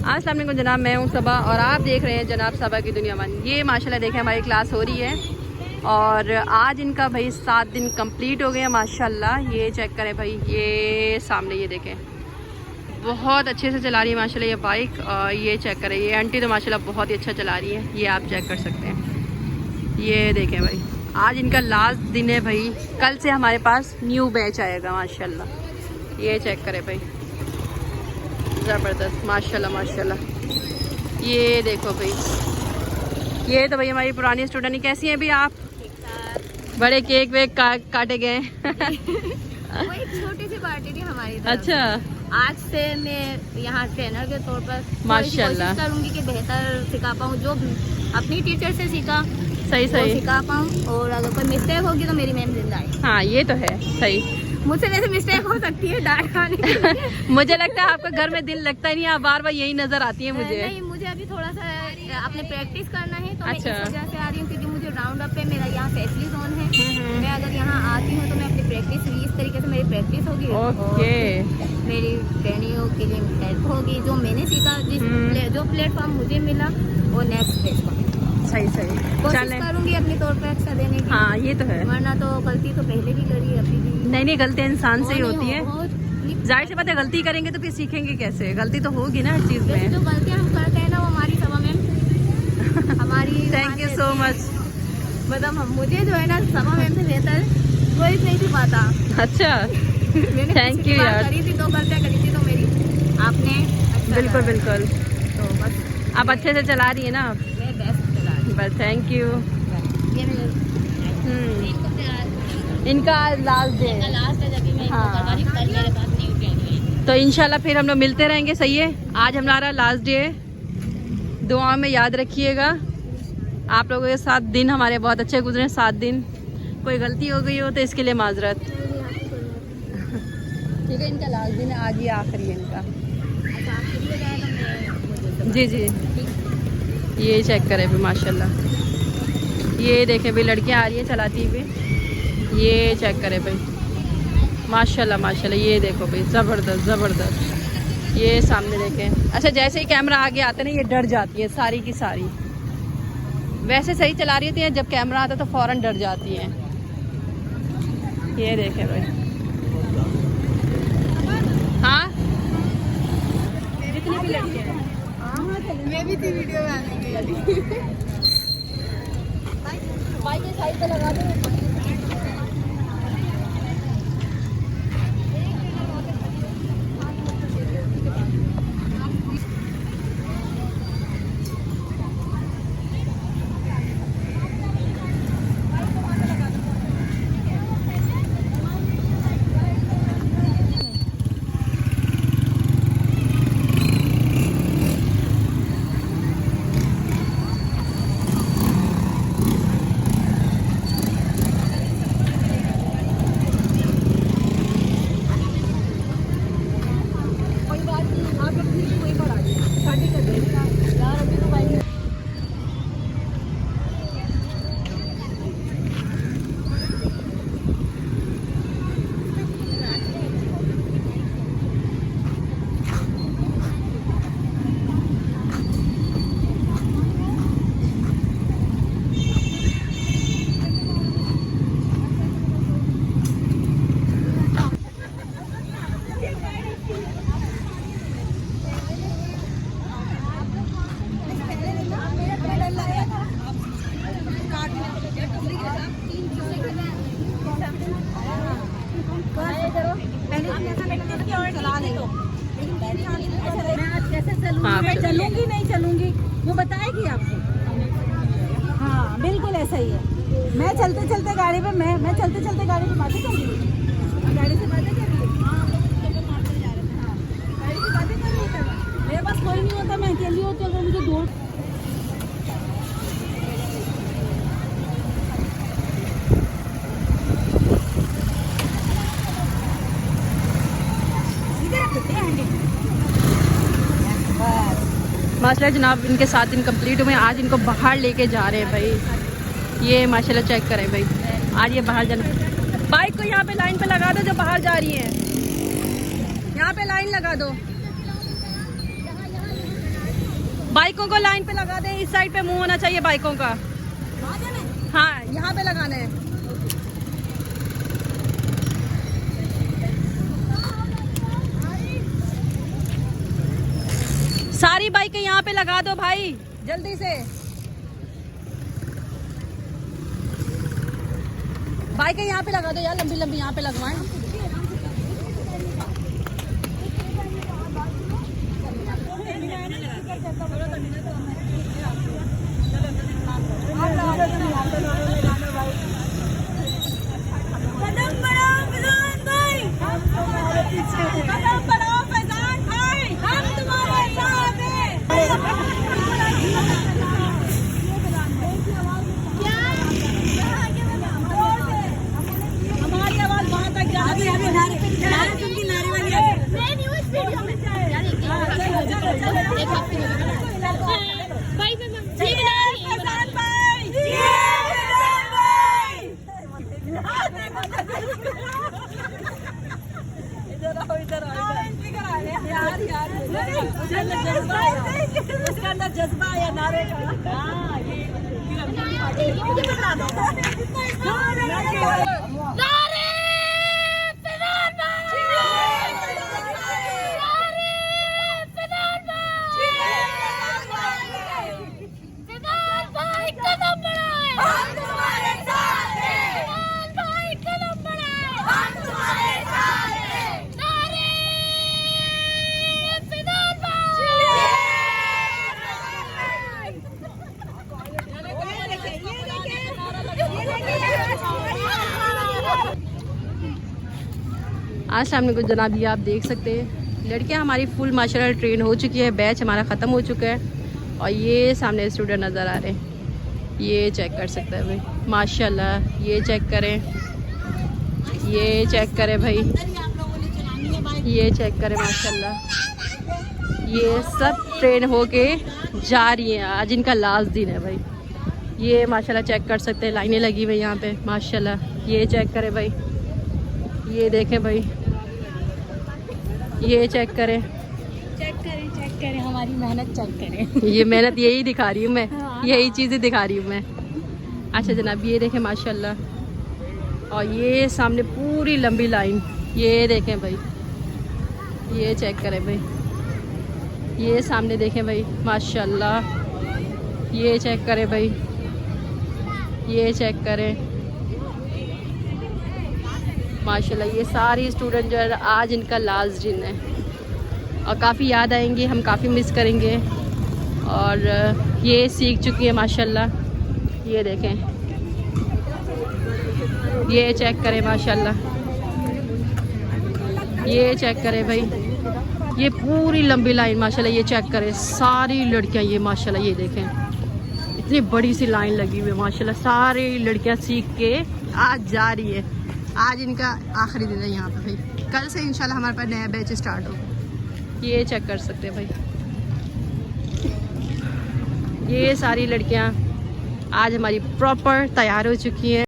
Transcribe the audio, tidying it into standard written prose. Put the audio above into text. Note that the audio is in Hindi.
अस्सलाम वालेकुम जनाब, मैं हूँ सबा और आप देख रहे हैं जनाब सबा की दुनिया वन। ये माशाल्लाह देखें हमारी क्लास हो रही है और आज इनका भाई 7 दिन कंप्लीट हो गए हैं माशाल्लाह। ये चेक करें भाई, ये सामने ये देखें बहुत अच्छे से चला रही है माशाल्लाह ये बाइक। और ये चेक करें, ये आंटी तो माशाल्लाह बहुत ही अच्छा चला रही है, ये आप चेक कर सकते हैं। ये देखें भाई, आज इनका लास्ट दिन है भाई, कल से हमारे पास न्यू बैच आएगा माशाल्लाह। ये चेक करें भाई, ज़बरदस्त माशाल्लाह माशाल्लाह। ये देखो भाई, ये तो भाई हमारी पुरानी स्टूडेंट। कैसी हैं भी आप? बड़े केक वेक काटे गए वो एक छोटी सी पार्टी थी हमारी तरफ। अच्छा, आज से मैं यहाँ ट्रेनर के तौर पर माशाल्लाह कोशिश करूँगी कि बेहतर सिखा पाऊँ, जो अपनी टीचर से सीखा सही वो सिखा पाऊँ। और अगर कोई मिस्टेक होगी तो मेरी मैम जिंदा है। हाँ ये तो है सही। मुझसे वैसे मिस्टेक हो सकती है डांट खाने के लिए। मुझे लगता है आपका घर में दिल लगता ही नहीं, आप बार बार यही नजर आती है मुझे। नहीं, मुझे अभी थोड़ा सा अपने प्रैक्टिस करना है तो अच्छा। मैं इस वजह से आ रही हूँ क्योंकि मुझे राउंड अप पे मेरा यहाँ फैसली जोन है। मैं अगर यहाँ आती हूँ तो मैं अपनी प्रैक्टिस इस तरीके से मेरी प्रैक्टिस होगी। ओके, मेरी ट्रेनिंग के लिए हेल्प होगी, जो मैंने सीखा जो प्लेटफॉर्म मुझे मिला वो नेक्स्ट प्लेटफॉर्म सही सही कोशिश करूंगी अपने तौर पे अच्छा देने की। हाँ ये तो है, वरना तो गलती तो पहले भी करी अभी भी। नहीं गलतियाँ इंसान से ही होती है। बहुत जाहिर सी बात है, गलती करेंगे तो फिर सीखेंगे कैसे? गलती तो होगी ना हर चीज़ में। जो गलतियाँ हम करते हैं ना वो हमारी सभा में हमारी थैंक यू सो मच। मतलब मुझे जो है ना सभा मैम से बेहतर कोई नहीं थी पाता। अच्छा, मैंने थैंक यू यार। करी थी, 2 गलतियाँ करी थी तो मेरी आपने अच्छा बिल्कुल करा। बिल्कुल, तो बस आप अच्छे से चला रही है ना आप? मैं बेस्ट चला रही बस थैंक यू। हूँ। ये मेरे इनका लास्ट डे है। लास्ट है, जब मैं हाँ। करवा रही हूँ, कल मेरे पास न्यू ट्रेनिंग है। तो इंशाल्लाह फिर हम लोग मिलते रहेंगे, सही है। आज हमारा लास्ट डे है, दुआ में याद रखिएगा। आप लोगों के साथ दिन हमारे बहुत अच्छे गुजरे 7 दिन। कोई गलती हो गई हो तो इसके लिए माजरत। ठीक है, इनका लास्ट दिन है, आज ही आखिरी है इनका। जी जी, ये चेक करें भी माशाल्लाह। ये देखें भाई, लड़कियां आ रही हैं चलाती हुई। ये चेक करें भाई माशाल्लाह माशाल्लाह। ये देखो भाई, ज़बरदस्त ज़बरदस्त। ये सामने देखें। अच्छा, जैसे ही कैमरा आगे आता है ना, ये डर जाती है सारी की सारी। वैसे सही चला रही होती हैं, जब कैमरा आता है तो फ़ौरन डर जाती हैं। ये देखें भाई, हाँ जितनी भी लड़कियाँ हैं। मैं भी थी वीडियो में आने के लिए। बाइक के साइड पे लगा दो। हाँ, मैं चलूंगी नहीं चलूंगी वो बताएगी आपको। हाँ बिल्कुल ऐसा ही है। मैं चलते चलते गाड़ी पे मैं चलते चलते गाड़ी पे बातें कर रही हूँ, गाड़ी से बातें कर रही हूँ। गाड़ी से बातें कर रही हूँ, मेरे पास कोई नहीं होता, मैं अकेली होती हूँ, मुझे दूर माशाल्लाह जनाब, इनके 7 दिन कंप्लीट हुए। आज इनको बाहर लेके जा रहे हैं भाई। ये माशाल्लाह चेक करें भाई, आज ये बाहर जाना। बाइक को यहाँ पे लाइन पे लगा दो जो बाहर जा रही है, यहाँ पे लाइन लगा दो। बाइकों को लाइन पे लगा दें, इस साइड पे मुंह होना चाहिए बाइकों का। हाँ यहाँ पे लगाना है। सारी बाइकें यहाँ पे लगा दो भाई जल्दी से। बाइकें यहाँ पे लगा दो यार, लंबी लंबी यहाँ पे लगवाएं। जज्बा आया नारे का। आज सामने कुछ जनाब ये आप देख सकते हैं, लड़कियां हमारी फुल माशाल्लाह ट्रेन हो चुकी है, बैच हमारा ख़त्म हो चुका है। और ये सामने स्टूडेंट नज़र आ रहे हैं, ये चेक कर सकते हैं भाई माशाल्लाह। ये चेक करें, ये चेक करें भाई, ये चेक करें माशाल्लाह। ये सब ट्रेन होके जा रही हैं, आज इनका लास्ट दिन है भाई। ये माशाल्लाह चेक कर सकते हैं, लाइनें लगी हुई यहाँ पे माशाल्लाह। ये चेक करें भाई, ये देखें भाई, ये चेक करें, चेक करें हमारी मेहनत चेक करें। ये मेहनत यही दिखा रही हूँ मैं, यही चीज़ें दिखा रही हूँ मैं। अच्छा जनाब ये देखें माशाल्लाह, और ये सामने पूरी लंबी लाइन, ये देखें भाई, ये चेक करें भाई, ये सामने देखें भाई माशाल्लाह। ये चेक करें भाई, ये चेक करें माशाल्लाह। ये सारी स्टूडेंट जो है आज इनका लास्ट दिन है और काफ़ी याद आएंगे, हम काफ़ी मिस करेंगे। और ये सीख चुकी है माशाल्लाह। ये देखें, ये चेक करें माशाल्लाह, ये चेक करें भाई, ये पूरी लंबी लाइन माशाल्लाह। ये चेक करें सारी लड़कियां, ये माशाल्लाह ये देखें इतनी बड़ी सी लाइन लगी हुई है माशाल्लाह। सारी लड़कियां सीख के आज जा रही है, आज इनका आखिरी दिन है यहाँ पे भाई। कल से इंशाल्लाह हमारे पास नया बैच स्टार्ट होगा। ये चेक कर सकते हैं भाई, ये सारी लड़कियाँ आज हमारी प्रॉपर तैयार हो चुकी हैं।